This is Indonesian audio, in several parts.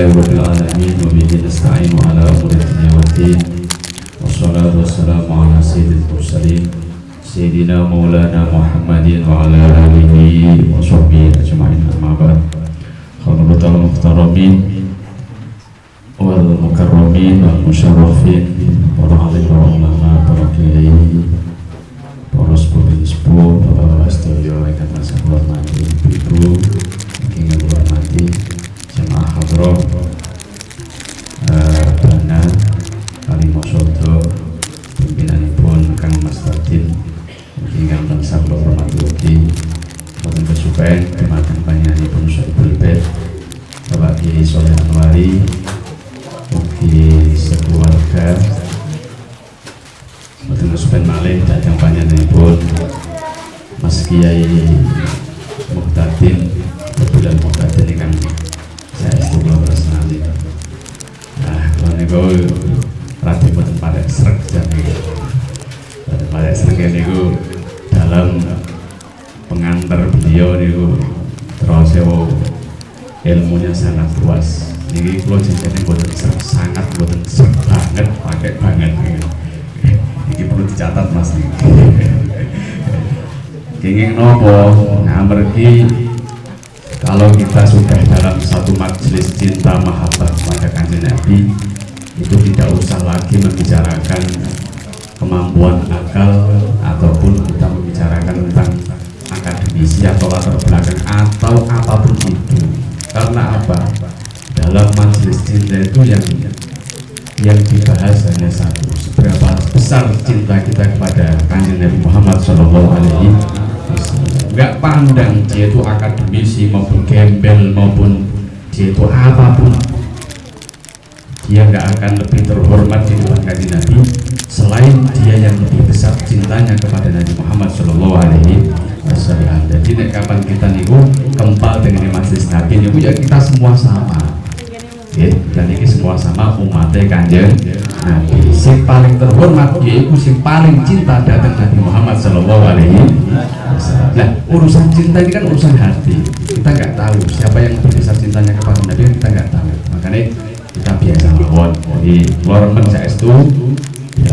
Alhamdulillahirobbilalamin wa bihi nasta'inu ala umuri dunya waddin wassalatu wassalamu ala sayyidil mursalin sayyidina maulana Muhammadin wa ala alihi wa sahbihi ajma'in amma ba'd. Khawratul muhtaramin wal mukarramin wal musyarrafin para alim para ulama para kiai para sepuh bapak sedaya ingkang tansah kula hormati ibu ingkang kula hormati jamaah hadroh Bana Kalimasodo pimpinanipun Kang Mas Tadin ingkang tansah kula hormati ugi wonten kesupen dumateng panjenenganipun Syaibul Bait Bapak Kiai Soleh Anwari ugi sekeluarga wonten kesupen malih dhateng panjenenganipun Mas Kiai Muhtadin kebetulan Muhtadin ingkang saya kula tresnani. Nah, kula niku radi boten parek sreg jane. Boten parek sreg niku dalam pengantar beliau niku terus ilmunya sangat luas. Niki kula jenenge boten sreg, sangat boten sreg banget, pakai banget. Iki perlu dicatat Mas niki. Kenging nopo ngamergi kalau kita sudah dalam satu majelis cinta mahabbah pada Kanjeng Nabi, itu tidak usah lagi membicarakan kemampuan akal ataupun kita membicarakan tentang akademisi atau latar belakang atau apapun itu. Karena apa? Dalam majelis cinta itu yang dibahas hanya satu, seberapa besar cinta kita kepada Kanjeng Nabi Muhammad SAW. Nggak pandang dia itu akademisi maupun gembel maupun dia itu apapun, dia nggak akan lebih terhormat di depan Kanjeng Nabi selain dia yang lebih besar cintanya kepada Nabi Muhammad SAW. Jadi kapan kita niku kempal dengan majelis Nabi niku ya kita semua sama. Dan ini semua sama umatnya Kanjeng Nabi. Si paling terhormat yaitu si paling cinta datang Nabi Muhammad SAW. Nah, urusan cinta ini kan urusan hati. Kita nggak tahu siapa yang lebih besar cintanya kepada Nabi, kita nggak tahu. Makanya kita biasa mawon. Jadi luar men saestu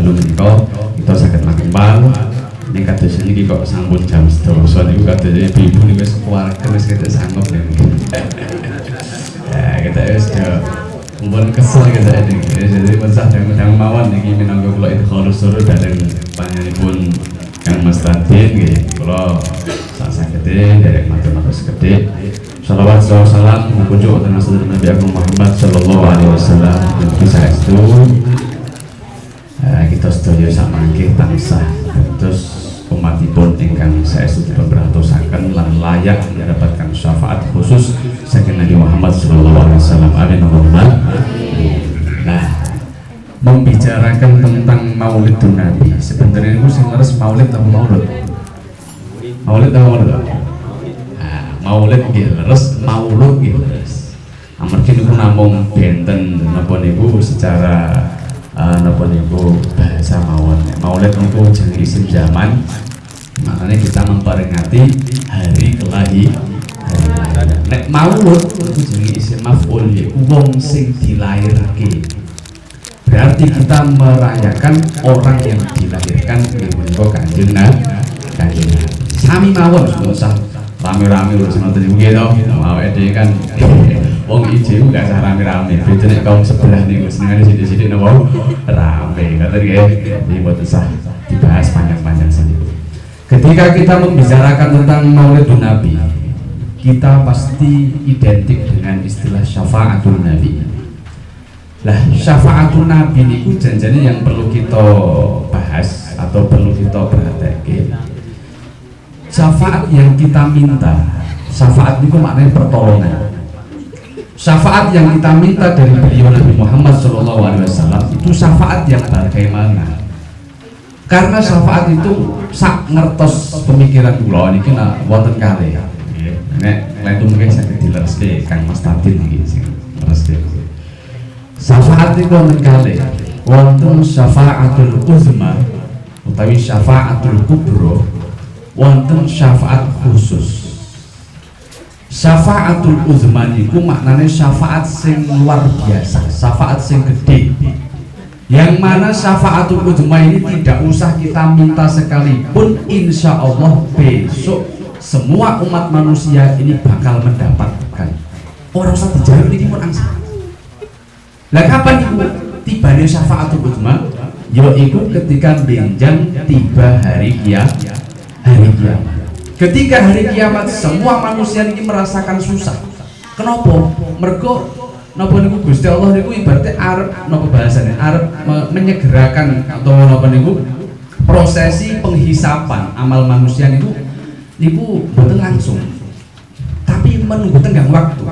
lalu menikah kita sakit makin bal. Ini kados ini kok sambut jam 12 niku kados ibu niku wis keluarga wis kita sanggup nih. Ya kita wis kumpul kesel kita ini. Jadi mensah dan mawon niki minangka kula itu harus suruh dateng panjenenganipun Kang Mas Tadin nggih. Kula sakete derek matur-matur sekedhik. Shalawat salam mukunjuk wonten Nabi Agung Muhammad sallallahu alaihi wasallam. Mugi saestu kita sedaya samangke tansah terus umatipun ingkang saestu dipunberatosaken lan layak mendapatkan syafaat khusus saking Nabi Muhammad sallallahu alaihi wasallam. Amin Allahumma. Nah, membicarakan tentang Maulidun Nabi. Sebenarnya itu sing leres maulid atau maulud? Maulid atau maulud? Nah, maulid nggih leres, maulud nggih leres. Amargi niku namung benten napa niku secara napa niku bahasa mawon. Maulid niku jeneng isim zaman. Makanya kita memperingati hari kelahiran. Nek maulud itu jeneng isim maf'ul yaiku wong sing dilairake. Berarti kita merayakan orang yang dilahirkan di menika Kanjeng Nabi. Sami mawon usah rame-rame urusan ngoten niku nggih to. Awake dhewe kan wong ijo gak usah rame-rame. Beda nek kaum sebelah niku senengane sithik-sithik napa rame. Ngoten nggih. Iki mboten usah dibahas panjang-panjang sini. Ketika kita membicarakan tentang Maulidun Nabi, kita pasti identik dengan istilah syafaatul Nabi. Lah, syafaatul Nabi niku janjane yang perlu kita bahas atau perlu kita perhatikan. Syafaat yang kita minta, syafaat niku maknanya pertolongan. Syafaat yang kita minta dari beliau Nabi Muhammad SAW itu syafaat yang bagaimana? Karena syafaat itu sak ngertos pemikiran kula niki wonten kalih. Nek itu mungkin saged dilereske Kang Mas Tadin iki sing lereske. Syafaat itu wonten kalih, wonten syafaatul uzma utawi syafaatul kubro, wonten syafaat khusus. Syafaatul uzma niku maknane syafaat sing luar biasa, syafaat sing gede. Yang mana syafaatul uzma ini tidak usah kita minta sekalipun, insya Allah besok semua umat manusia ini bakal mendapatkan. Orang usah dijawab ini pun angsa. Lah kapan iku tibane syafaatul uzma? Yaitu ketika benjang tiba hari kiamat. Ketika hari kiamat semua manusia ini merasakan susah. Kenapa? Mergo napa niku Gusti Allah niku ibaratnya arep napa bahasane arep menyegerakan atau napa niku prosesi penghisapan amal manusia niku boten langsung. Tapi menunggu tenggang waktu.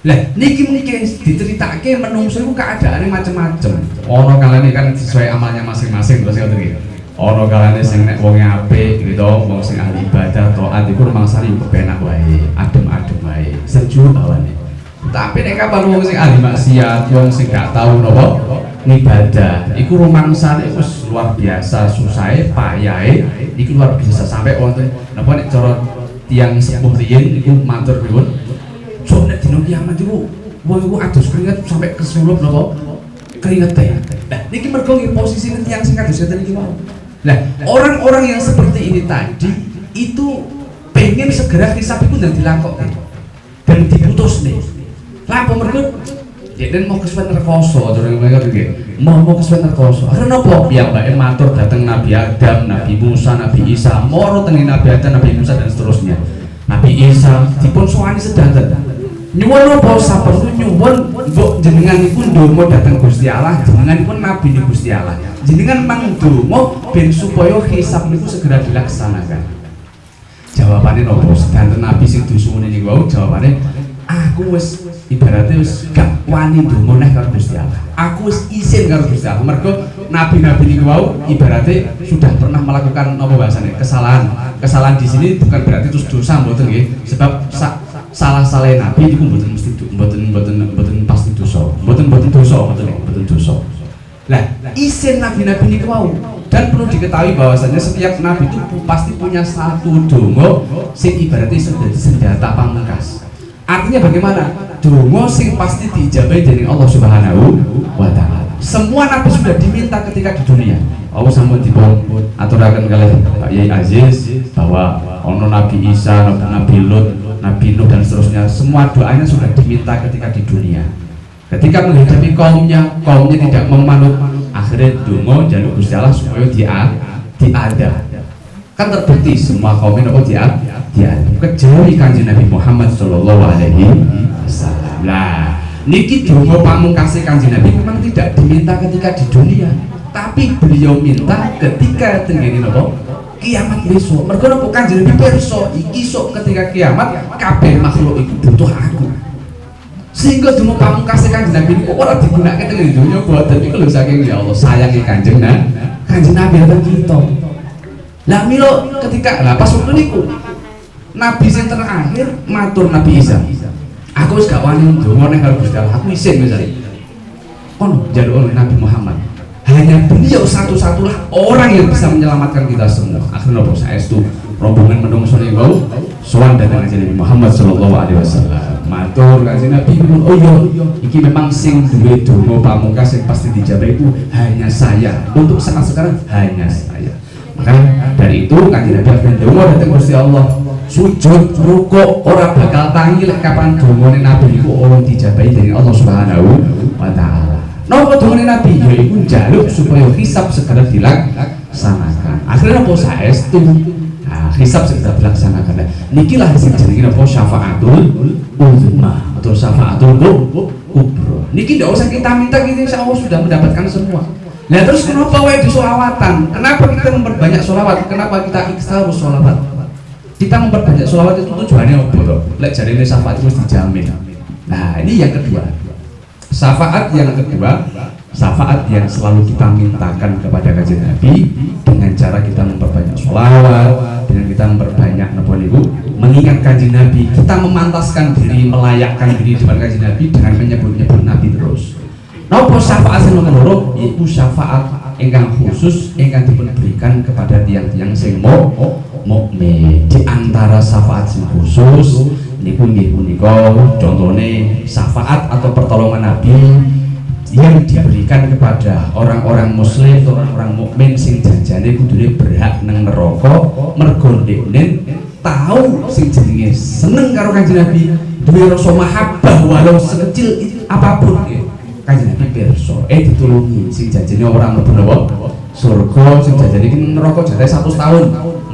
Lah niki mungkin diceritake menungso iku keadaane macam-macam. Ana kalane kan sesuai amalnya masing-masing terus ngoten iki. Ana kalane sing nek wonge apik gitu, wong sing ahli ibadah taat iku rumangsane yo kepenak wae, adem-adem wae, sejuk awane. Tapi nek kapan wong sing ahli maksiat, wong sing gak tau napa ibadah, iku rumangsane wis luar biasa susahe, payahe iku luar biasa sampai wonten napa nek cara tiyang sepuh riyin iku matur nuwun. So nek dina kiamat iku wong iku adus keringet sampai kesulup napa keringete. Nah, niki mergo posisine tiyang sing kados ngeten iki wae. Nah, orang-orang yang seperti ini tadi itu pengen segera hisab itu dan dilakukan dan diputus nih. Lah apa mereka? Jadi mau kesuwen rekoso, orang mereka begini. Mau kesuwen rekoso. Karena apa? Ya mbak matur datang Nabi Adam, Nabi Musa, Nabi Isa, moro tengin Nabi Adam, Nabi Musa dan seterusnya. Nabi Isa dipun soani sedanten. Nyuwun apa saperlu nyuwun mbok jenengan iku ndonga dhateng Gusti Allah, jenengan iku nabi ni Gusti Allah. Jenengan mangdonga ben supaya hisab niku segera dilaksanakan. Jawabane nopo? Sedanten nabi sing disuwune niku wau jawabane aku wis ibaratnya wis gak wani ndonga neh karo Gusti Allah. Aku wis izin karo Gusti Allah. Mergo nabi-nabi niku wau ibaratnya sudah pernah melakukan napa bahasane kesalahan. Kesalahan di sini bukan berarti terus dosa mboten nggih. Sebab salah nabi itu mboten mesti mboten pasti dosa. Mboten dosa. Lah, isin nabi-nabi niku wau. Dan perlu diketahui bahwasanya setiap nabi itu pasti punya satu donga sing ibaratnya sudah senjata pamungkas. Artinya bagaimana? Donga sing pasti diijabahi dening Allah Subhanahu wa taala. Semua nabi sudah diminta ketika di dunia. Allah sampun dipun aturaken kalih Pak Yai Aziz bahwa ono Nabi Isa, Nabi Lut, Nabi Nuh dan seterusnya, semua doanya sudah diminta ketika di dunia. Ketika menghadapi kaumnya tidak memanut, akhirnya donga jaluk Gusti Allah supaya diada. Kan terbukti semua kaumnya nopo diada. Kecuali Kanjeng Nabi Muhammad sallallahu alaihi wasallam. Lah, niki donga pamungkase Kanjeng Nabi memang tidak diminta ketika di dunia, tapi beliau minta ketika tenggene nopo kiamat besok. Mergo nopo Kanjeng Nabi pirsa iki sok ketika kiamat kabeh makhluk itu butuh aku. Sehingga donga pamungkase Kanjeng Nabi kok ora digunakake teng donya boten iku lho saking ya Allah sayangi Kanjeng Nabi lan kita. Lah milo ketika pas waktu niku Nabi sing terakhir matur Nabi Isa. Aku wis gak wani ndonga ning karo Gusti Allah. Aku isin wis ari. Kon njaluk Nabi Muhammad. Hanya beliau satu-satulah orang yang bisa menyelamatkan kita semua. Akhirnya nopo saestu rombongan menungso niku sowan dhateng Nabi Muhammad sallallahu alaihi wasallam. Matur Kanjeng Nabi, oh iya, iki memang sing duwe donga pamungkas sing pasti dijabahi itu hanya saya. Untuk saat sekarang hanya saya. Maka dari itu Kanjeng Nabi akan donga dhateng Gusti Allah. Sujud, rukuk, ora bakal tangi lek kapan dongane Nabi iku ora dijabahi dening Allah Subhanahu wa taala. Napa dongane Nabi yaiku njaluk supaya hisab segera dilaksanakan. Akhirnya apa saestu? Nah, hisab segera dilaksanakan. Niki lah sing jenenge apa syafaatul uzma atau syafaatul kubra. Niki ndak usah kita minta, kita insyaallah sudah mendapatkan semua. Nah terus kenapa wae disolawatan? Kenapa kita memperbanyak solawat? Kenapa kita iksarus solawat? Kita memperbanyak sholawat itu tujuannya apa toh? Lek jarine syafaat itu dijamin. Nah ini yang kedua. Syafaat yang kedua, syafaat yang selalu kita mintakan kepada Kanjeng Nabi dengan cara kita memperbanyak sholawat, dengan kita memperbanyak napa niku mengingat Kanjeng Nabi, kita memantaskan diri, melayakkan diri di depan Kanjeng Nabi dengan menyebut-nyebut Nabi terus. Napa syafaat sing nomor loro? Iku syafaat ingkang khusus ingkang diberikan kepada tiang-tiang sing mukmin. Di antara syafaat sing khusus niku nggih punika contone syafaat atau pertolongan Nabi yang diberikan kepada orang-orang muslim atau orang-orang mukmin sing janjane kudune berhak nang neraka mergo ndekne tahu sing jenenge seneng karo Kanjeng Nabi, duwe rasa mahabbah walau sekecil apapun ya. Kanjeng Nabi pirsa ditulungi sing janjane orang mlebu neraka surga, sing janjane iki neraka jare 100 tahun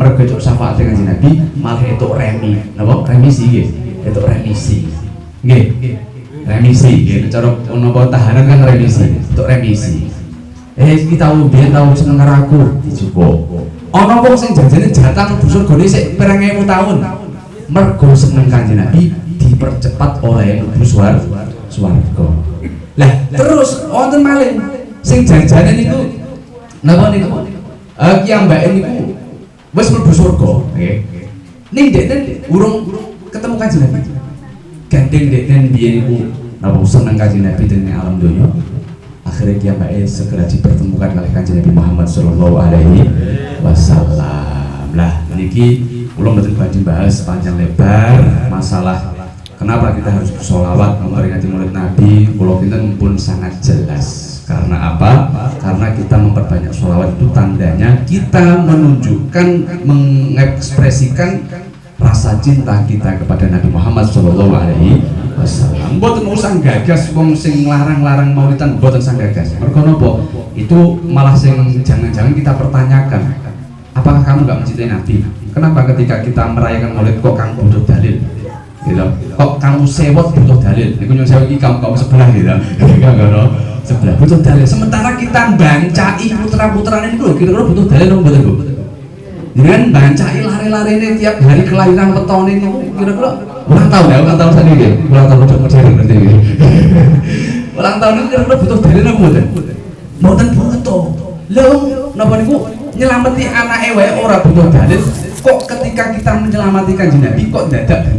mergo entuk syafaat Kanjeng Nabi malah entuk remisi nggih, entuk remisi nggih. Remisi, gitu. Cara napa tahanan kan remisi, untuk remisi. Kita tahu seneng karo aku, dijupuk. Ana wong sing janjane jatah mlebu surgane sik 2000 tahun. Mergo seneng Kanjeng Nabi dipercepat oleh mlebu swarga. Lah, terus wonten malih sing janjane niku napa niku? Kiyambake niku wis mlebu surga, nggih. Ning dekne urung ketemu Kanjeng Nabi. Gandeng deknen biyen iku napa seneng Kanjeng Nabi dengan alam dunya. Akhirnya dia mbake segera dipertemukan oleh Kanjeng Nabi Muhammad sallallahu alaihi wasallam. Lah niki kula mboten badhe bahas panjang lebar masalah kenapa kita harus bersolawat memperingati Maulid Nabi. Kula kinten pun sangat jelas. Karena apa? Karena kita memperbanyak sholawat itu tandanya kita menunjukkan, mengekspresikan rasa cinta kita kepada Nabi Muhammad Shallallahu Alaihi Wasallam. Mboten usah gagas wong sing larang-larang maulidan, mboten usah gagas. Mergo napa? Itu malah sing jangan-jangan kita pertanyakan, apakah kamu nggak mencintai Nabi? Kenapa ketika kita merayakan maulid kok kamu butuh dalil? Gitu. Kok kamu sewot butuh dalil? Niku nyuwun sewu iki kamu sebelah gitu. Enggak sebelah butuh dalil. Sementara kita bancai putra-putrane niku kira-kira butuh dalil apa mboten, Bu? Dengan bancai lari-larine tiap hari kelahiran wetone niku kira-kira ulang tahun saniki. Ulang tahun udah modern berarti iki. Ulang tahun niku kira-kira butuh dalil apa mboten? Mboten butuh. Lho, napa niku nyelameti anake wae ora butuh dalil. Kok ketika kita menyelamatkan Kanjeng Nabi kok dadak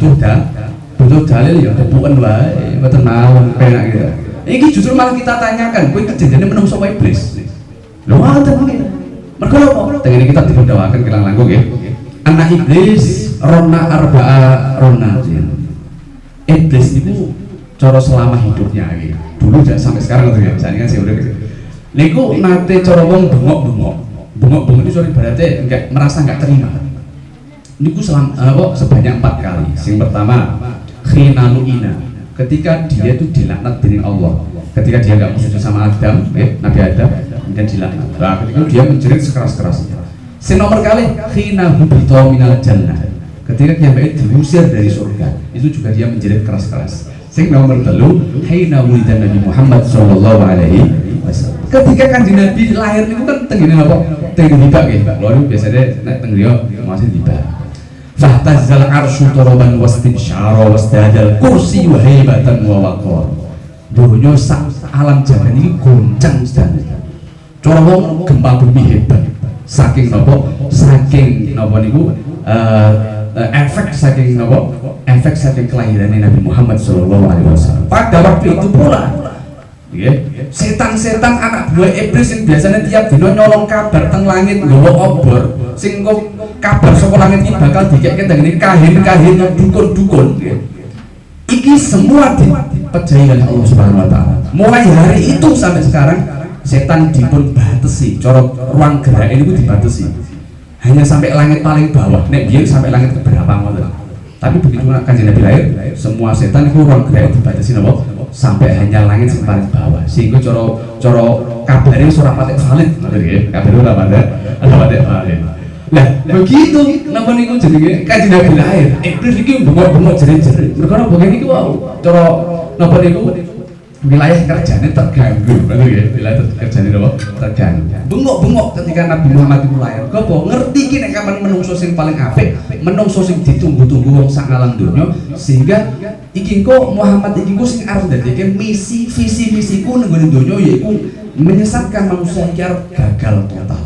butuh dalil ya kebuken wae, mboten mawon penak gitu. Iki justru malah kita tanyakan, kowe kejadiane menungso wae iblis. Lho ngoten nggih. Mergo apa? Tengene kita dipundawaken kirang langkung nggih. Anak iblis rona arba'a ronatin. Iblis itu cara selama hidupnya gitu. Dulu sampai sekarang tuh ya, misalnya kan saya udah gitu. Niku nate cara wong bengok itu sorry berarti merasa enggak terima. Niku sebanyak 4 kali. Yang pertama khinaluina, ketika dia itu dilaknat dening Allah. Ketika dia enggak sujud sama Adam, Nabi Adam, kemudian dilaknat. Nah, ketika dia menjerit sekeras-kerasnya. Yang nomor kali khina hubita minal jannah. Ketika dia diusir dari surga, itu juga dia menjerit keras-keras. Yang nomor 3 hina wulidan Nabi Muhammad sallallahu alaihi wasallam. Ketika Kanjeng Nabi lahir niku kan tengene apa? Tengene hibak nggih. Lho biasane nek teng griya masih hibak. Fahtazal arsyu turaban wastinsyara wasdadal kursi wa haibatan wa waqar. Donya sak alam jagat ini goncang sedaya. Cara wong gempa bumi hebat. Saking napa? Saking napa niku efek saking napa? Efek saking kelahiran Nabi Muhammad sallallahu alaihi wasallam. Pada waktu itu pula setan-setan anak buah iblis yang biasanya tiap dino nyolong kabar teng langit nggawa obor sing kok kabar saka langit iki bakal dikeke teng kahin-kahin dukun-dukun iki semua dipejahi oleh Allah Subhanahu wa taala. Mulai hari itu sampai sekarang setan dipun batesi, cara ruang gerak ini pun dibatasi hanya sampai langit paling bawah. Nek biyen sampai langit keberapa ngoten. Tapi begitu Kanjeng Nabi lahir, semua setan itu ruang gerak dibatasi napa? Sampai hanya langit yang paling bawah. Sehingga cara kabarnya ora patek valid, ngoten nggih. Kabare ora patek valid. Lah, begitu napa niku jenenge Kanjeng Nabi lahir. Iblis iki bengok-bengok jerit-jerit. Mergo napa niku wau cara napa niku wilayah kerjane terganggu, ngoten nggih. Wilayah kerjane napa? Terganggu. Bengok-bengok ketika Nabi Muhammad itu lahir. Gopo ngerti ki nek kapan menungso sing paling apik, menungso sing ditunggu-tunggu wong sak alam donya, sehingga iki kok Muhammad iki ku sing arep dadekake misi visi misiku nang ngene donya yaiku menyesatkan manusia iki arep gagal total.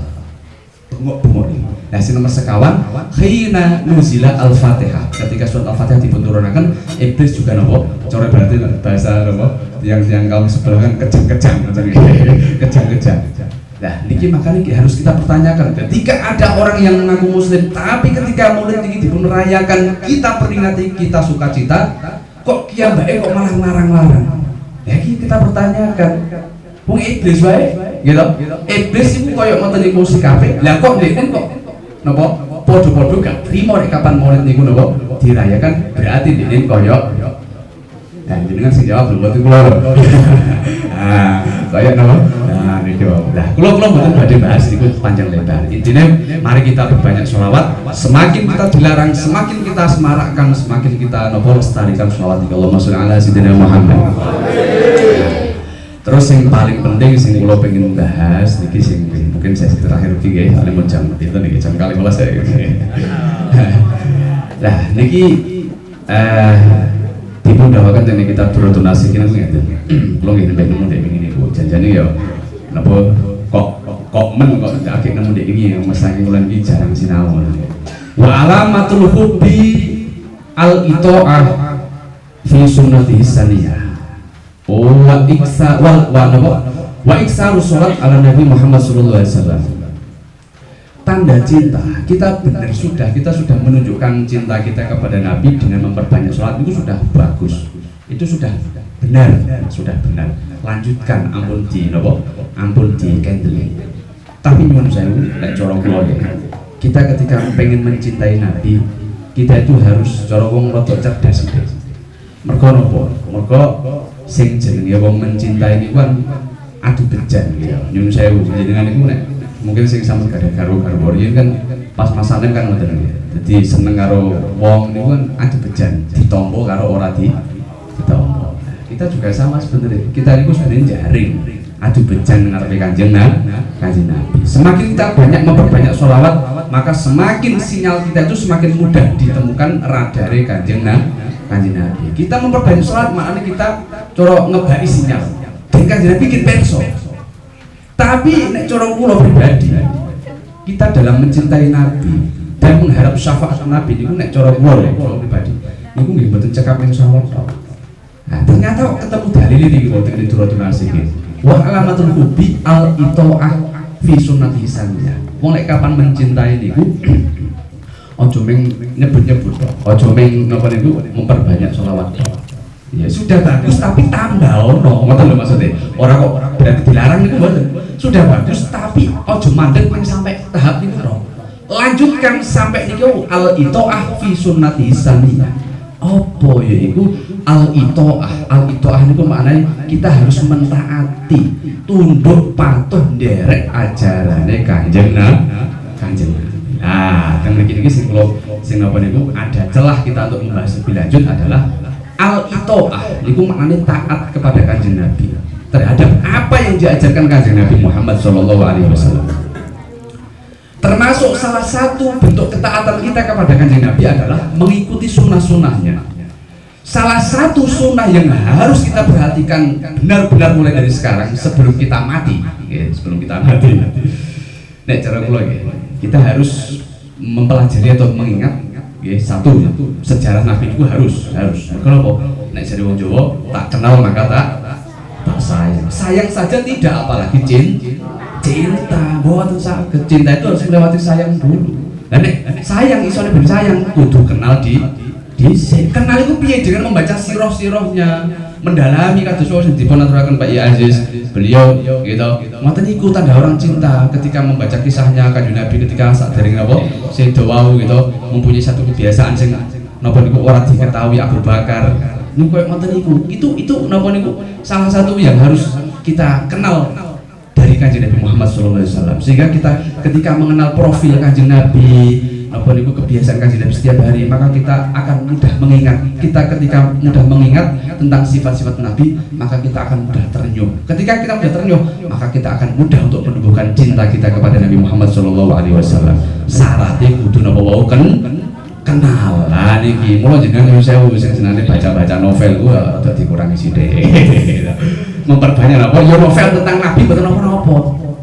Bengok-bengok iki. Nah, sing nomor sekawan khina nuzila al-Fatihah. Ketika surat al-Fatihah dipunturunaken, iblis juga nopo? Cara berarti bahasa nopo? Yang kaum sebelah kan kejang-kejang, kejang-kejang. Nah, niki makanya harus kita pertanyakan. Ketika ada orang yang mengaku muslim, tapi ketika maulid ini dipunrayakan, kita peringati, kita sukacita, kok kiambake kok malah larang-larang. Ya kita pertanyakan. Wong iblis wae, gitu. Iblis itu koyo ngoten niku sikape. Lah kok ndekne kok napa padha-padha gak trimo nek kapan maulid niku napa dirayakan, berarti ndekne koyo dan jenengan sing jawab lho mboten kula. Ah, kaya napa? Nah, niku. Lah, kula mboten badhe bahas niku panjang lebar. Intine mari kita berbanyak sholawat. Semakin kita dilarang, semakin kita semarakkan, semakin kita napa lestarikan sholawat iki Allahumma sholli ala sayyidina Muhammad. Terus yang paling penting sing kula pengen bahas niki sing mungkin sesi terakhir iki nggih, ale jam itu niki jam 12 saya. Lah, niki dipun dawakan dene kita berdonasi kene ngeten. Kula nggih nembe nemu ndek ngene niku. Janjane ya napa kok men kok akeh nemu ndek iki mesake kula iki jarang sinau. Wa alamatul hubbi al itaah fi sunnati saniyah. Wa iksa wa iksaru sholat ala Nabi Muhammad sallallahu alaihi wasallam. Tanda cinta kita benar kita sudah menunjukkan cinta kita kepada Nabi dengan memperbanyak sholat, itu sudah bagus, itu sudah benar, lanjutkan, ampun di kendeli. Tapi nyuwun sewu lek cara kula ya, kita ketika pengen mencintai Nabi, kita itu harus cara wong rada cerdas sithik. Mergo napa? Mergo sing jenenge wong mencintai niku kan adu bejan ya. Nyuwun sewu jenengan niku nek mungkin sing sampe gak ada karo riyen kan pas masane kan ngoten ya. Dadi seneng karo wong niku kan adu bejan, ditampa karo ora ditampa. Kita juga sama sebenarnya. Kita niku sebenarnya jaring adu bejan ngarepe Kanjeng Nabi. Semakin kita banyak memperbanyak sholawat, maka semakin sinyal kita itu semakin mudah ditemukan radare Kanjeng Nabi. Kita memperbanyak sholat, makanya kita coro ngebaki sinyal. Dan Kanjeng Nabi bikin perso. Tapi nek coro kula pribadi, kita dalam mencintai Nabi dan mengharap syafaat Nabi niku nek coro kula pribadi, niku nggih mboten cekap ning sholat. Nah, ternyata ketemu dalil iki wonten ing Duratul Nasihin. Wa alamatul hubbi al itaah fi sunnati saniyah. Wong nek kapan mencintai niku ojo meng nyebut-nyebut, ojo meng napa niku memperbanyak sholawat. Ya sudah bagus tapi tambah ono, ngoten lho maksudnya. Ora kok berarti dilarang niku mboten. Sudah bagus tapi ojo mandek meng sampai tahap niku lho. Lanjutkan sampai niku al itaah fi sunnati saniyah. Apa ya iku al itaah niku maknane kita harus mentaati, tunduk patuh nderek ajarane Kanjeng Nabi. Nah, kan begini sing napa niku ada celah kita untuk membahas lebih lanjut adalah al-itaah niku maknanya taat kepada Kanjeng Nabi terhadap apa yang diajarkan Kanjeng Nabi Muhammad sallallahu alaihi wasallam. Termasuk salah satu bentuk ketaatan kita kepada Kanjeng Nabi adalah mengikuti sunnah-sunnahnya. Salah satu sunnah yang harus kita perhatikan benar-benar mulai dari sekarang sebelum kita mati, Nek cara kula kita harus mempelajari atau mengingat satu sejarah Nabi itu harus kenapa? Nek jadi wong Jawa tak kenal maka tak sayang saja tidak, apalagi cinta. Mboten saged, cinta itu harus melewati sayang dulu. Lah nek sayang isone ben sayang kudu kenal kenal itu piye dengan membaca sirah-sirahnya, mendalami kados sing dipun aturaken Pak Yai Aziz. Beliau gitu ngoten niku tanda orang cinta ketika membaca kisahnya Kanjeng Nabi ketika sadèrèng napa sedo wau gitu mempunyai satu kebiasaan sing napa niku ora diketahui Abu Bakar. Niku koyo ngoten niku. Itu napa niku salah satu yang harus kita kenal dari Kanjeng Nabi Muhammad SAW, sehingga kita ketika mengenal profil Kanjeng Nabi apa niku kebiasaan Kanjeng Nabi setiap hari, maka kita akan mudah mengingat. Kita ketika mudah mengingat tentang sifat-sifat Nabi, maka kita akan mudah terenyuh. Ketika kita mudah terenyuh, maka kita akan mudah untuk menumbuhkan cinta kita kepada Nabi Muhammad SAW. Syaratnya kudu napa wau kenal. Lah niki mulo jenengan sewu sing senane baca-baca novel ku rada dikurangi sithik. Memperbanyak apa ya novel tentang Nabi mboten napa-napa.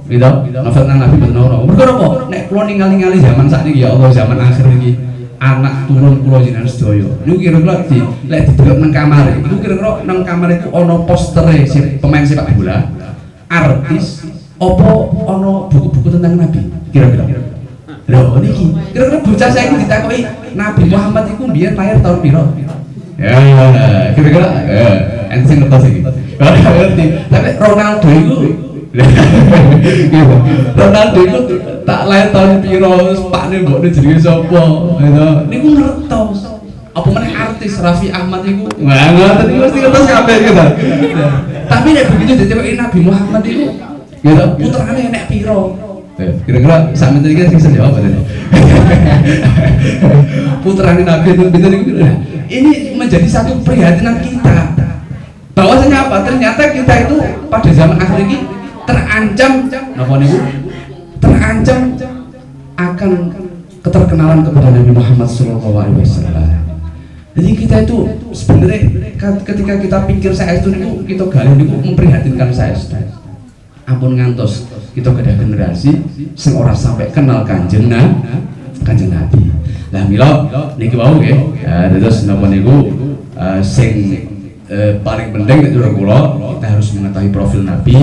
Gitu, novel tentang Nabi betul nopo. Mergo apa? Nek kula ningali zaman sakniki ya Allah, zaman akhir iki anak turun kula jenengan sedaya. Niku kira-kira lek didelok nang kamar, iku kira-kira nang kamar itu ana postere pemain sepak bola, artis, Apa ono buku-buku tentang Nabi? Kira-kira. Lho niki, kira-kira bocah saiki ditakoki Nabi Muhammad iku mbiyen lahir tahun piro? Ya, kira-kira ente sing ngertos iki. Ora ngerti. Tapi Ronaldo iku Ronaldo iku tak lahir tahun piro, pakne mbokne jenenge sapa? Niku ngertos. Apa meneh artis Raffi Ahmad iku? Wah, ngoten iki mesti ngertos kabeh gitu. Tapi nek begitu ditekoki Nabi Muhammad iku gitu, putrane nek piro? Kira-kira sampe iki sing jawab tadi. Putrane Nabi itu pinten iku. Ini menjadi satu prihatinan kita. Bahwasanya apa? Ternyata kita itu pada zaman akhir ini terancam napa niku? Terancam akan keterkenalan kepada Nabi Muhammad SAW. Jadi kita itu sebenarnya ketika kita pikir saya itu niku kita galih niku memprihatinkan saya. Ampun ngantos kita ada generasi sing ora sampai kenal Kanjeng Nabi. Lah mila niki wau nggih. Terus napa niku sing paling penting nek kula kita harus mengetahui profil Nabi,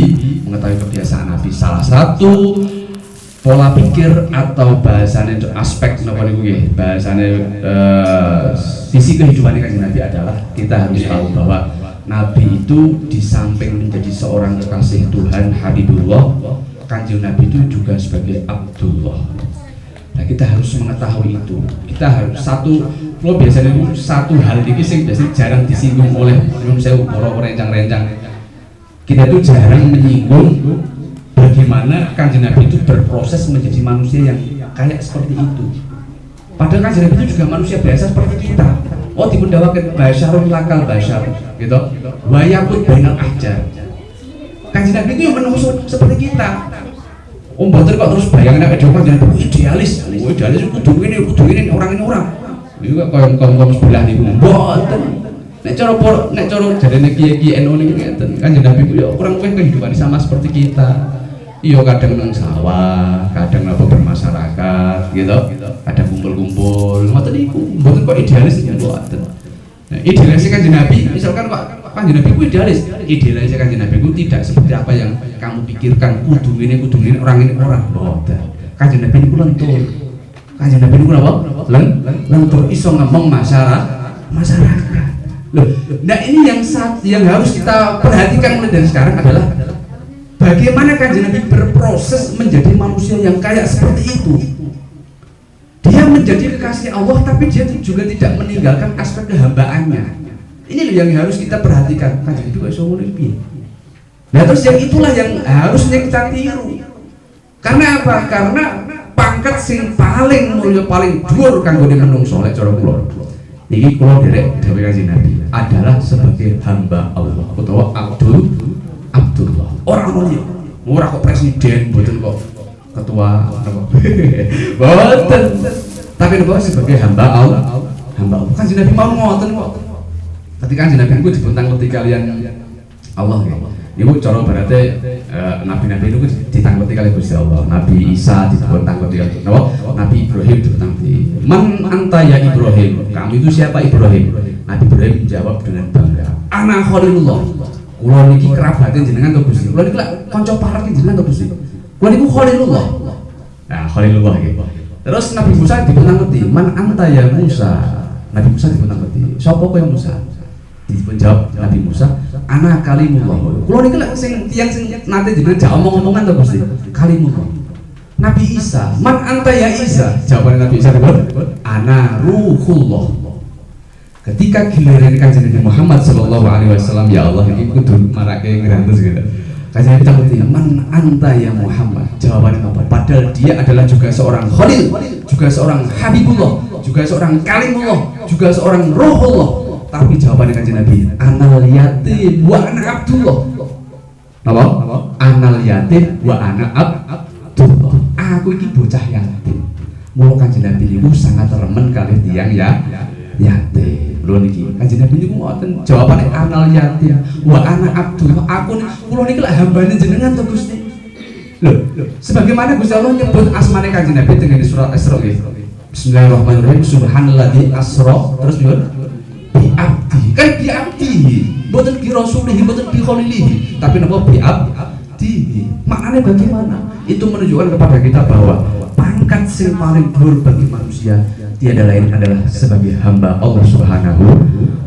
mengetahui kebiasaan Nabi. Salah satu pola pikir atau bahasanya aspek napa niku nggih, bahasanya sisi kehidupan Kanjeng Nabi adalah kita harus tahu bahwa Nabi itu di samping menjadi seorang kekasih Tuhan Habibullah, Kanjeng Nabi itu juga sebagai Abdullah. Nah kita harus mengetahui itu. Kita harus kalau biasanya itu satu hal ini sing biasanya jarang disinggung oleh saya para rencang-rencang. Kita itu jarang menyinggung bagaimana Kanjeng Nabi itu berproses menjadi manusia yang kayak seperti itu. Padahal Kanjeng Nabi itu juga manusia biasa seperti kita. Oh dipundawaken basyarun lakal basyar gitu. Wa yakut bainal ahjar. Kanjeng Nabi itu yang menungso seperti kita. Mboten kok terus bayangin nek Joko Kanjeng Nabi idealis. Idealis kudu ngene orang ini orang. Niku kok koyo sebelah niku mboten. Nek cara jarene kiai-kiai NU niku ngeten. Kanjeng Nabi ku ya kurang luwih kehidupan sama seperti kita. Iya kadang nang sawah, kadang apa bermasyarakat gitu. Kadang kumpul-kumpul. Ngoten niku. Mboten kok idealis mboten. Nah, idealis Kanjeng Nabi misalkan Pak Kanjeng Nabi ku idealis. Idealis Kanjeng Nabi ku tidak seperti apa yang kamu pikirkan kudu ini orang ini orang. Mboten. Kanjeng Nabi niku lentur. Kanjeng Nabi niku napa? Lentur iso ngomong masyarakat. Loh, nah ini yang harus kita perhatikan mulai dari sekarang adalah bagaimana Kanjeng Nabi berproses menjadi manusia yang kayak seperti itu. Dia menjadi kekasih Allah tapi dia juga tidak meninggalkan aspek kehambaannya. Ini loh yang harus kita perhatikan. Kanjeng Nabi kok iso ngono piye? Nah terus yang itulah yang harusnya kita tiru. Karena apa? Karena pangkat sing paling mulya paling dhuwur kanggo menungso lek cara kula. Niki kula derek dawuh Kanjeng Nabi adalah sebagai hamba Allah utawa Abdullah. Orang mulia. Ora kok presiden, mboten kok ketua mboten. Tapi kok sebagai hamba Allah. Hamba Allah. Kanjeng Nabi mau ngoten kok. Ketika Kanjeng Nabi ku dipuntang-puti kalian Allah nggih. Niku cara berarti nabi-nabi itu ditangkuti kali Gusti Allah. Nabi Isa ditangkuti kali Nabi Ibrahim ditangkuti. Man anta ya Ibrahim? Kamu itu siapa Ibrahim? Nabi Ibrahim menjawab dengan bangga. Ana Khalilullah. Kula niki kerabatin jenengan to Gusti. Kula niki lak kanca parek jenengan to Gusti. Kula niku Khalilullah. Nah, Khalilullah nggih. Terus Nabi Musa ditangkuti. Man anta ya Musa? Nabi Musa ditangkuti. Sapa kowe Musa? Dijawab Nabi Musa, ana kalimullah. Kulo niki lek sing tiyang sing nate jenengan jak omong-omongan to Gusti. Kalimullah. Nabi Isa, man anta ya Isa? Jawaban Nabi Isa ana ruhullah. Ketika giliran Kanjeng Nabi Muhammad sallallahu alaihi wasallam, ya Allah iki kudu marake ngrantes gitu. Kanjeng Nabi takut man anta ya Muhammad? Jawabannya apa? Padahal dia adalah juga seorang khalil, juga seorang habibullah, juga seorang kalimullah, juga seorang ruhullah. Tapi jawabannya Kanjeng Nabi, anal yatim wa ana Abdullah. Napa? Anal yatim wa ana Abdullah. Aku iki bocah yatim. Mula Kanjeng Nabi niku sangat remen kali tiyang yatim. Lho niki Kanjeng Nabi niku ngoten jawabane anal yatim wa ana Abdullah. Aku kula niki lak hambane jenengan to Gusti. Lho, sebagaimana Gusti Allah nyebut asmane Kanjeng Nabi dengan surat Isra nggih. Bismillahirrahmanirrahim. Subhanalladzi asra terus bi'abdi. Kan bi'abdi. Mboten bi rasulihi, mboten bi khalilihi. Tapi napa bi'abdi? tinggi. Maknanya bagaimana? Itu menunjukkan kepada kita bahwa pangkat yang paling dhuwur bagi manusia tiada lain adalah sebagai hamba Allah Subhanahu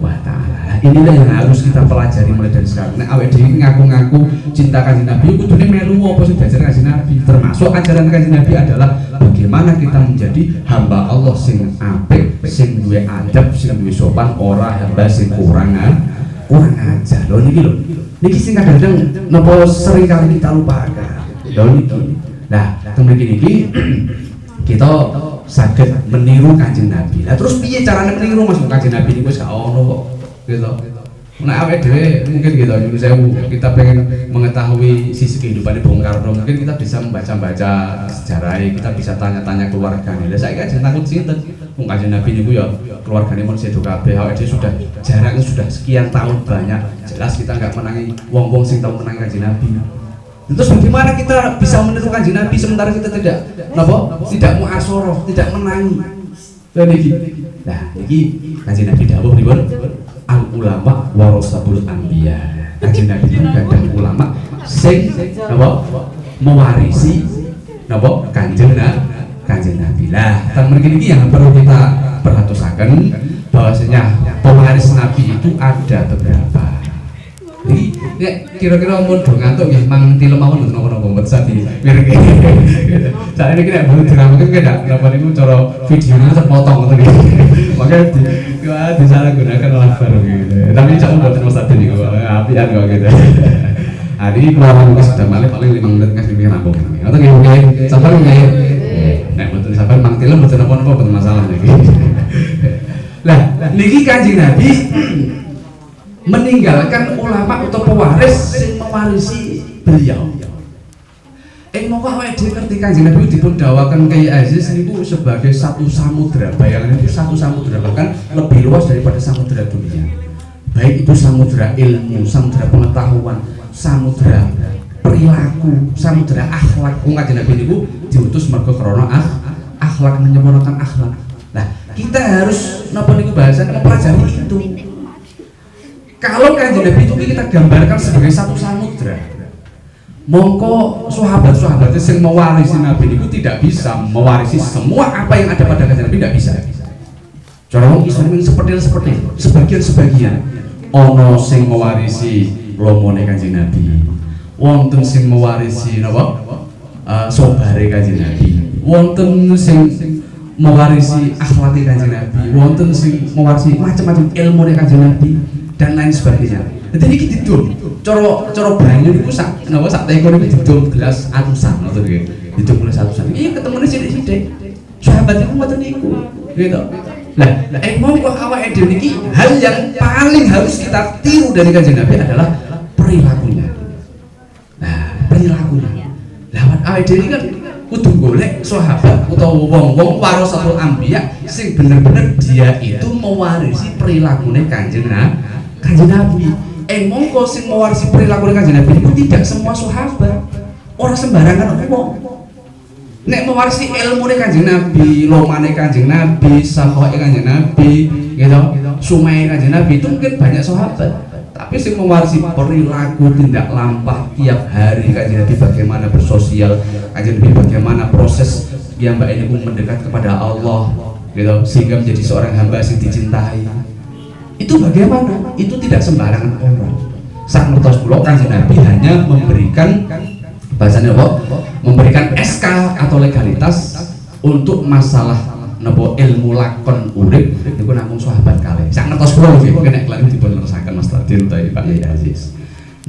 wa Ta'ala. Inilah yang harus kita pelajari mulai dari sekarang. Nek awake dhewe ngaku-ngaku cinta Kanjeng Nabi, kudune melu apa sing diajarkan Kanjeng Nabi. Termasuk ajaran Kanjeng Nabi adalah bagaimana kita menjadi hamba Allah sing apik, sing duwe adab, sing duwe sopan, ora hamba sing kurang ajar. Lho niki lho. Niki sing kadang-kadang napa sering kali kita lupakan. Lho niki. Nah, temen niki kita saged meniru Kanjeng Nabi. Lah terus piye carane meniru Mas Kanjeng Nabi niku wis gak ono kok. Gitu. Nek awake dhewe mungkin gitu nyuwun sewu kita pengen mengetahui sisi kehidupan Bung Karno, mungkin kita bisa membaca-baca sejarahnya, kita bisa tanya-tanya keluarganya. Lah saiki aja takut sinten. Wong Kanjeng Nabi niku ya keluargane mun sedo kabeh, awake dhewe sudah jaraknya sudah sekian tahun banyak. Jelas kita enggak menangi wong-wong sing tau menangi Kanjeng Nabi. Terus bagaimana kita bisa meniru Kanjeng Nabi sementara kita tidak tidak muasoroh, tidak menangi. Nah, iki Kanjeng Nabi dawuh pripun? Al ulama warasatul anbiya. Kanjeng Nabi itu gadang ulama sing mewarisi Kanjeng Nabi. Lah, teng mriki iki yang perlu kita perhatikan bahwasanya pewaris Nabi itu ada beberapa. Jadi kira-kira mun do ngantuk nggih mang tilem mawon mboten napa-napa mboten sadi mirip. Saiki iki nek mboten dirameken nggih napa niku cara videone terpotong ngoten iki. Makanya disalahgunakan oleh baru gitu. Tapi cak mboten mesti niku apian kok gitu. Hari keluaran wis sudah malih paling 5 menit ngasih mikir rampung. Ngoten nggih, sabar nggih. Nek mboten sabar mang tilem mboten napa-napa mboten masalah niki. Lah, niki Kanjeng Nabi meninggalkan ulama atau pewaris yang mewarisi beliau. Mongko awake dhewe ngerti Kanjeng Nabi dipun dawaken Kyai Aziz niku sebagai satu samudra. Bayangan itu satu samudra, bahkan lebih luas daripada samudra dunia. Baik itu samudra ilmu, samudra pengetahuan, samudra perilaku, samudra akhlak. Kanjeng Nabi niku diutus mergo krana akhlak, menyempurnakan akhlak. Nah, kita harus napa niku bahasane mempelajari itu. Kalau Kanjeng Nabi itu kita gambarkan sebagai satu samudra, mongko sahabat-sahabatnya yang mewarisi Nabi itu tidak bisa mewarisi semua apa yang ada pada Kanjeng Nabi, tidak bisa. Cara wong Islam ini seperti sebagian ono sing mewarisi lomone Kanjeng Nabi, wonten sing mewarisi napa sobare Kanjeng Nabi, wonten sing mewarisi akhlak Kanjeng Nabi, wonten sing mewarisi macam-macam ilmu Kanjeng Nabi dan lain sebagainya. Jadi ini didum, coro banyu itu sak teko itu didum gelas atusan, atau gitu, didum gelas atusan. Iya ketemu di sini, sahabat itu macam niku, gitu. Nah, mau kok awak edel niki hal yang paling harus kita tiru dari Kanjeng Nabi adalah perilakunya. Nah, perilakunya. Lawat awak edel ini kan kudu golek sahabat atau wong-wong warasatul anbiya sing bener-bener dia itu mewarisi perilakunya Kanjeng Nabi. Mongko sing mewarisi perilaku Kanjeng Nabi itu tidak semua sahabat. Orang sembarangan wong. Nek mewarisi ilmu Kanjeng Nabi, lomane Kanjeng Nabi, sahabat Kanjeng Nabi, gitu, sumai Kanjeng Nabi itu mungkin banyak sahabat. Tapi sing mewarisi perilaku tindak lampah tiap hari Kanjeng Nabi, bagaimana bersosial, Kanjeng Nabi bagaimana proses yang mbak ini mendekat kepada Allah, gitu, sehingga menjadi seorang hamba yang dicintai. Itu bagaimana? Itu tidak sembarangan orang. Sak ngertos kula Kanjeng Nabi hanya memberikan bahasanya apa? Memberikan SK atau legalitas untuk masalah napa ilmu lakon urip niku namung sahabat kalih. Sak ngertos kula nggih nek lan dipun leresaken Mas Tadin utawi Pak Yai Aziz.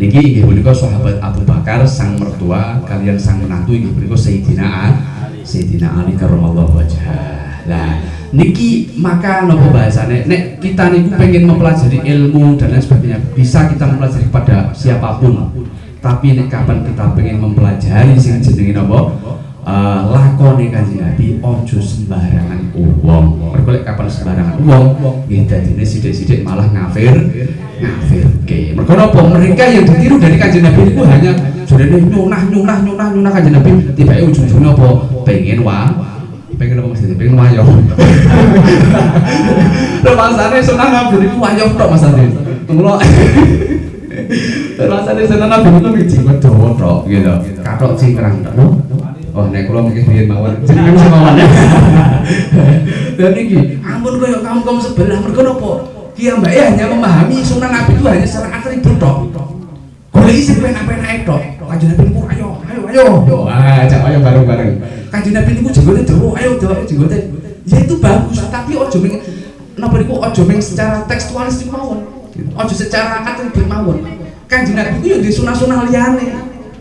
Niki inggih punika sahabat Abu Bakar sang mertua kalian sang menantu inggih punika Sayyidina Ali karramallahu wajhah. Lah niki maka nopo bahasane nek kita niku pengen mempelajari ilmu dan lain sebagainya bisa kita mempelajari pada siapapun, tapi nek kapan kita pengen mempelajari sing jenenge nopo lakone Kanjeng Nabi ojo sembarangan wong. Mergo lek kapan sembarangan wong nggih dadine sithik-sithik malah ngafirke. Mergo napa mereka yang ditiru dari Kanjeng Nabi itu hanya jurene nyunah Kanjeng Nabi tibake ujung-ujungnya apa pengen apa Mas Adi? Pengen wayoh. Lho masane sunah Nabi niku wayoh tok Mas Adi. Tunggu Rasane setan nabi itu miji kok dawa tok gitu. Katok cingkrang tok no. Oh nek kula mikir biyen mawon. Jenengan sing mawon. Dan iki ampun koyo kaum-kaum sebelah mergo napa? Ki mbake hanya memahami sunan nabi itu hanya secara atribut tok. Goleki sing penak-penak tok. Kanjeng Nabi niku ayo. Wah, ajak ayo bareng-bareng. Kanjeng Nabi niku jenggote dawa, ayo dawa jenggote. Ya itu bagus, tapi ojo ming napa niku ojo ming secara tekstualis mawon. Ojo secara atribut mawon. Kanjeng Nabi ku yo di sunah-sunah liyane.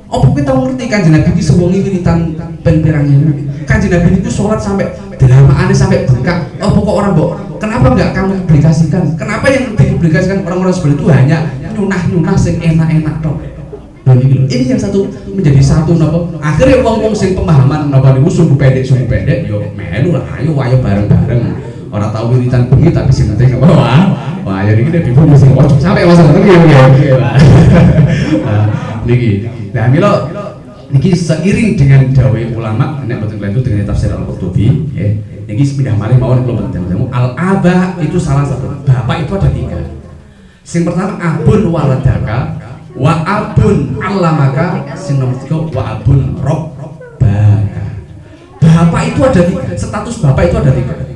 Apa kowe tau ngerti Kanjeng Nabi iki sewengi wiritan ben pirang ewu. Kanjeng Nabi niku salat sampai delamaane sampai bengkak. Apa kok orang mbok? Kenapa enggak kamu publikasikan? Kenapa yang dipublikasikan orang-orang sebelah itu hanya nyunah-nyunah sing enak-enak tok? Nah ini yang satu menjadi satu napa? Akhirnya wong-wong sing pemahaman napa niku sumbu pendek yo melu lah ayo bareng-bareng. Orang tahu wiritan bengi tapi sing penting apa wah ya niki nek dipun mesti ojo sampai masalah niki. Niki. Nah mila niki seiring dengan dawuh ulama nek boten kelentu dengan tafsir Al-Qurtubi nggih. Niki pindah malih mawon kula bertemu al-aba itu salah satu. Bapak itu ada 3. Sing pertama abun waladaka wa abun allamaka, sing nomor 3 wa abun rabbaka. Bapak itu ada 3. Status bapak itu ada 3.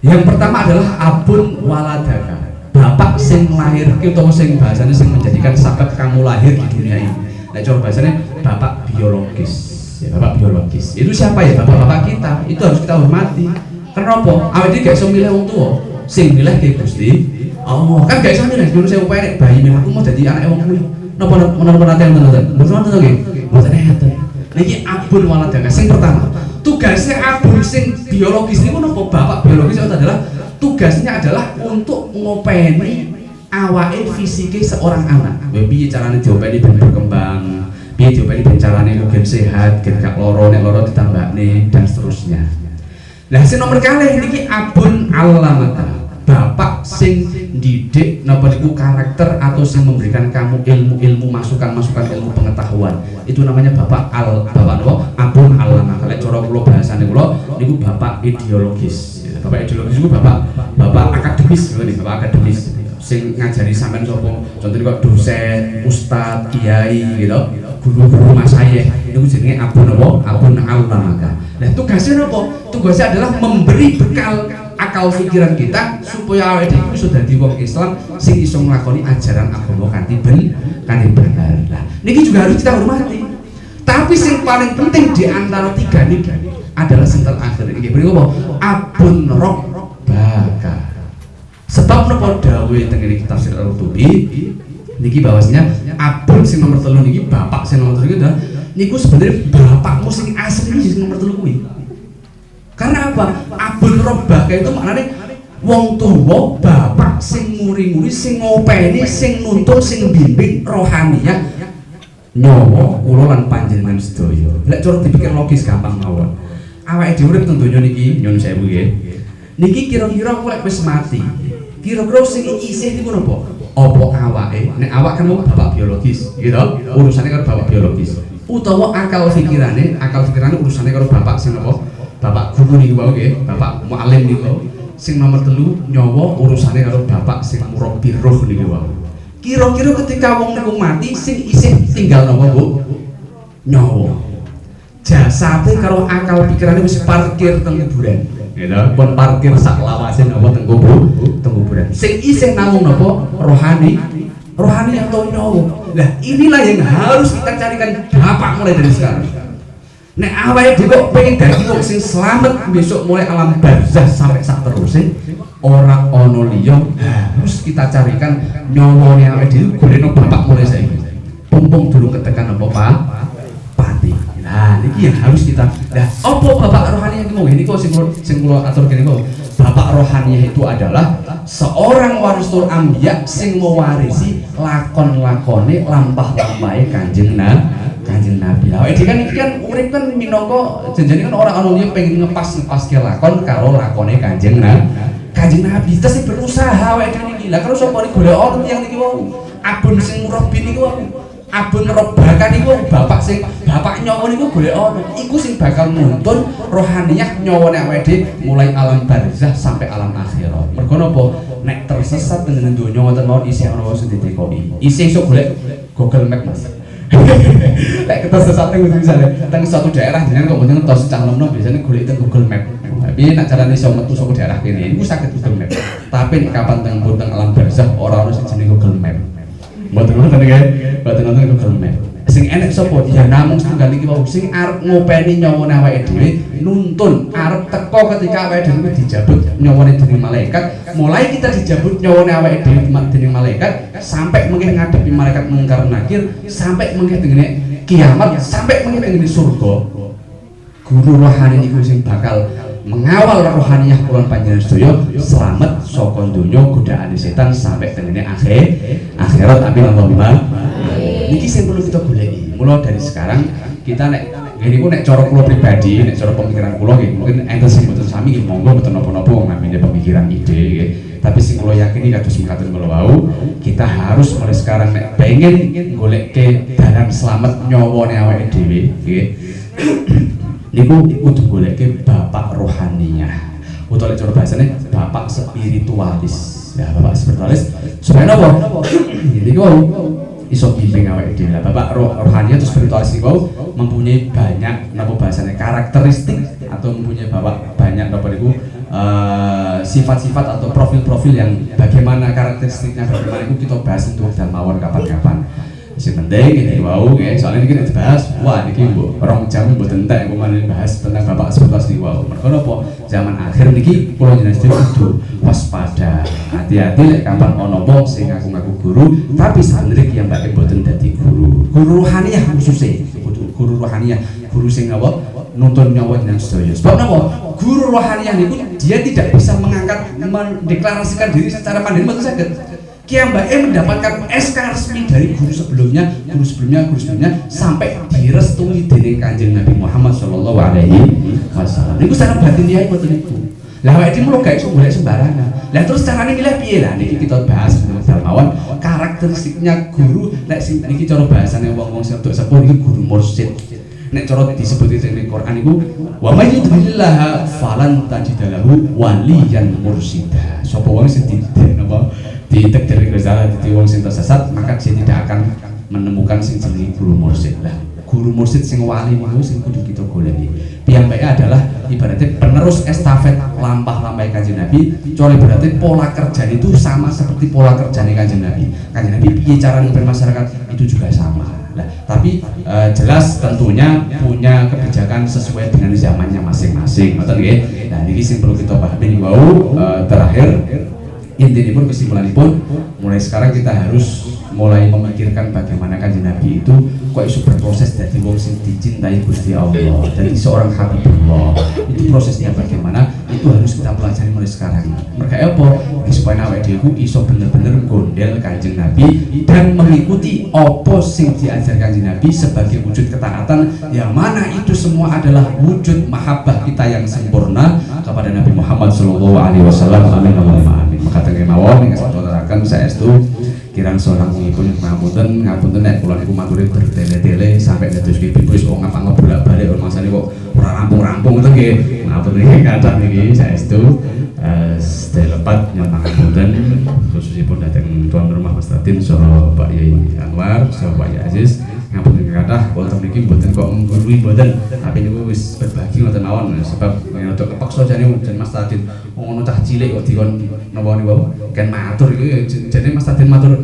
Yang pertama adalah abun waladaka. Bapak sing lahirke utawa sing bahasane sing menjadikan sebab kamu lahir di dunia ini. Nah, cara bahasanya bapak biologis. Ya, bapak biologis. Itu siapa ya? Bapak-bapak kita. Itu harus kita hormati. Kenapa? Awake dhewe gak iso milih wong tuwa. Sing milih ke Gusti Allah. Kan gak iso milih dulu saya upaya nek bayi milih aku mau dadi anake wong kuwi. Napa nate ngoten. Mboten ngoten nggih. Mboten enten. Niki abun waladaka. Sing pertama, tugasnya abun sing biologis niku napa? Bapak biologis itu adalah tugasnya adalah untuk ngopeni awake fisike seorang anak. Piye carane diopeni ben berkembang, piye diopeni ben carane mungkin sehat, gen gak loro, nek loro ditambahne dan seterusnya. Nah, sing nomor kalih niki abun allamata. Bapak sing didik napa niku karakter atau sing memberikan kamu ilmu-ilmu masukan-masukan ilmu pengetahuan. Itu namanya bapak napa? Abun allamata. Lek cara kula bahasane kula niku bapak ideologis. Bapak ideologis itu bapak akademis ngene, bapak akademis. Sing ngajari sampean sapa? Contohnya kok dosen, ustaz, kiai gitu, guru-guru masayikh. Niku jenenge abun apa? Abun allamaka. Nah, tugasnya apa? Tugasnya adalah memberi bekal akal pikiran kita supaya awake dhewe iso dadi wong Islam sing iso nglakoni ajaran agama kanthi bener. Nah, niki juga harus kita hormati. Tapi sing paling penting di antara 3 niki adalah sing terakhir iki. Mriko apa? Abun rabbaka. Sebab napa dawuh teng kitab Tafsir Al-Qurtubi niki bahwasanya abun sing nomor 3 niki bapak sing nomor 3 adalah niku sebenarnya bapakmu sing asli iki sing nomor 3 kuwi. Karena apa? Abun rabbaka itu maknanya wong tuwa bapak sing nguri-nguri sing ngopeni sing nuntun sing bimbing rohaniyah nyawa kula lan panjenengan sedaya. Lek cara dipikir logis gampang mawon. Awake dhewe urip teng donya niki nyun sewu nggih. Niki kira-kira kowe wis mati. Kira-kira sing isih niku napa? Apa awake? Nek awak kan bapak biologis, gitu. Urusane karo bapak biologis. Utawa akal pikirane urusane karo bapak sing napa? Bapak guru niku wae nggih, bapak muallim niku. Sing nomor 3 nyawa urusane karo bapak sing murabbi roh niku wae. Kira-kira ketika wong niku mati sing isih tinggal napa, Bu? Nyawa. Jasate karo akal pikirane wis parkir teng kuburan. Gitu, pun parkir sak lawase napa teng kuburan. Sing isih namung napa? Rohani atau nyawa. Nah, inilah yang harus kita carikan bapak mulai dari sekarang. Nek awake dhewe kok pengen dadi wong sing slamet besok mulai alam barzah sampai sak teruse, ora ana liya harus kita carikan nyawane awake dhewe golekno bapak mulai saiki. Pumpung durung ketekan apa Pak? Pati. Nah, niki yang harus kita. Nah, apa bapak rohani yang mau ini kok sing kula atur kene kok. Bapak rohani itu adalah seorang warisul anbiya sing mewarisi lakon-lakone lampah-lampahe Kanjeng Nabi. Lah iki kan urip kan minangka jenenge kan ora ana liya pengen ngepas-ngepaske lakon karo lakone Kanjeng Nabi. Terus berusaha awake dhewe iki. Lah karo sapa iki golek orang yang niki wau. Abun sing murabbi niku wau. Abun robbaka niku bapak nyawa niku golek ana. Iku sing bakal nuntun rohaniyah nyawane awake dhewe mulai alam barzah sampai alam akhirat. Mergo napa? Nek tersesat dengan donya ngoten mawon isih ana sing ditekoki. Isih iso golek Google Map Mas. Lek kita sesat misalnya teng suatu daerah jenengan kok mboten ngertos cah nom-nom biasanya golek teng Google Map. Tapi nek carane iso metu saka daerah kene iku saged Google Map. Tapi nek kapan teng pun teng alam barzakh ora ono sing jenenge Google Map. Mboten nonton nggih, mboten nonton Google Map. Sing enek sapa? Ya namung setunggal iki wae sing arep ngopeni nyawane awake dhewe nuntun arep teko ketika awake dhewe dijabut nyawane dening malaikat. Mulai kita dijabut nyawane awake dhewe dening malaikat sampai mungkin ngadepi malaikat mungkar nakir, sampai mungkin dengene kiamat, sampai mungkin dengene surga. Guru rohani niku sing bakal mengawal rohaniyah kula panjenengan sedaya selamat saka donya godaane setan sampai dengene akhirat. Amin Allahumma. Niki sing perlu kita goleki. Mula dari sekarang kita nek ngene ku nek cara kula pribadi, nek cara pemikiran kula nggih mungkin enten sing mboten sami nggih monggo mboten napa-napa wong namine pemikiran ide nggih. Tapi sing kula yakini kados mekaten kula wau, kita harus mulai sekarang nek pengen goleke dalan selamat nyawane awake dhewe nggih. Niku kudu goleke bapak rohaniyah. Utawa cara bahasane bapak spiritualis. Ya, bapak spiritualis supaya napa? Niku iso bimbing awake dhewe. Bapak rohani atau spiritualis niku mempunyai banyak napa bahasane karakteristik atau mempunyai banyak napa niku sifat-sifat atau profil-profil yang bagaimana karakteristiknya bagaimana itu kita bahas untuk dalam mawon kapan-kapan. Sing penting ini wau nggih, soalnya ini kita bahas wah niki mbok 2 jam mboten entek kemana bahas tentang bapak spiritualis niku wau. Mergo napa? Zaman akhir niki kula jenengan kudu waspada. Hati-hati lek kapan ana wong sing ngaku-ngaku guru tapi sebenarnya ki mbake mboten dadi guru. Guru rohaniyah khususnya, guru rohaniyah, guru sing apa? Nuntun nyawa jenengan sedaya. Sebab napa? Guru rohaniyah niku dia tidak bisa mendeklarasikan diri secara mandiri mboten saged. Kiambake mendapatkan SK resmi dari guru sebelumnya sampai direstui dening Kanjeng Nabi Muhammad sallallahu alaihi wasallam. Niku secara batiniah mboten niku. Lah awake dhewe gak iso golek sembarangan. Lah terus carane milih piye lah niki kita bahas dalam mawon karakteristiknya guru nek niki cara bahasane wong-wong sing sepuh iki guru mursyid. Nek cara disebut ing Quran iku wa may yudlilillah falan tajidalahu waliyan mursida. Sapa wong sing ditakdir rezeki dadi wong sing tersesat maka dia tidak akan menemukan sing jenenge guru mursyid. Lah guru mursyid sing wali niku sing kudu kita goleki. Piyambake adalah ibaratnya penerus estafet lampah-lampahe Kanjeng Nabi. Cara berarti pola kerja itu sama seperti pola kerjanya Kanjeng Nabi. Kanjeng Nabi piye cara mimpin masyarakat itu juga sama. Nah, tapi jelas tentunya punya kebijakan sesuai dengan zamannya masing-masing. Ngoten nggih. Nah, niki sing perlu kita pahami niku terakhir intinya pun kesimpulanipun mulai sekarang kita harus mulai memikirkan bagaimana Kanjeng Nabi itu kok iso berproses dari wong sing dicintai Gusti Allah, dari seorang Habibullah. Itu prosesnya bagaimana itu harus kita pelajari mulai sekarang. Mereka apa? Supaya awake dhewe iso bener-bener gondel Kanjeng Nabi dan mengikuti apa sing diajar Kanjeng Nabi sebagai wujud ketaatan yang mana itu semua adalah wujud mahabbah kita yang sempurna kepada Nabi Muhammad sallallahu alaihi wasallam. Amin Allahumma amin. Maka tengene mawon ing saturaken saestu kirang seorang pengikut ngapunten nek kula niku maturi bertele-tele sampai dados iki wis wong ngapa bolak-balik masane kok ora rampung-rampung ngoten nggih. Ngapunten iki kathah niki saestu sedelepat nyuwun ngapunten khususipun dhateng tuan rumah Mas Tadin saha Pak Yai Anwar saha Pak Yai Aziz ngapunten kathah wonten niki mboten kok nggurui mboten tapi niku wis berbagi ngoten mawon sebab rada kepaksa jane Mas Tadin ngono cah cilik kok dikon napa niku kan matur iki jane Mas Tadin matur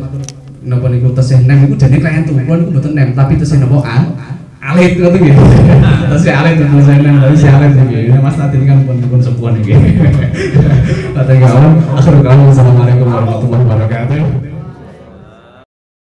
napa niku tesih nem iku jane klien tuh kula niku mboten nem tapi tesih napa alit ngoten nggih. Tesih alit tesih nem tapi si alit iki Mas Tadin kan pun sepuhan iki. Assalamualaikum warahmatullahi wabarakatuh.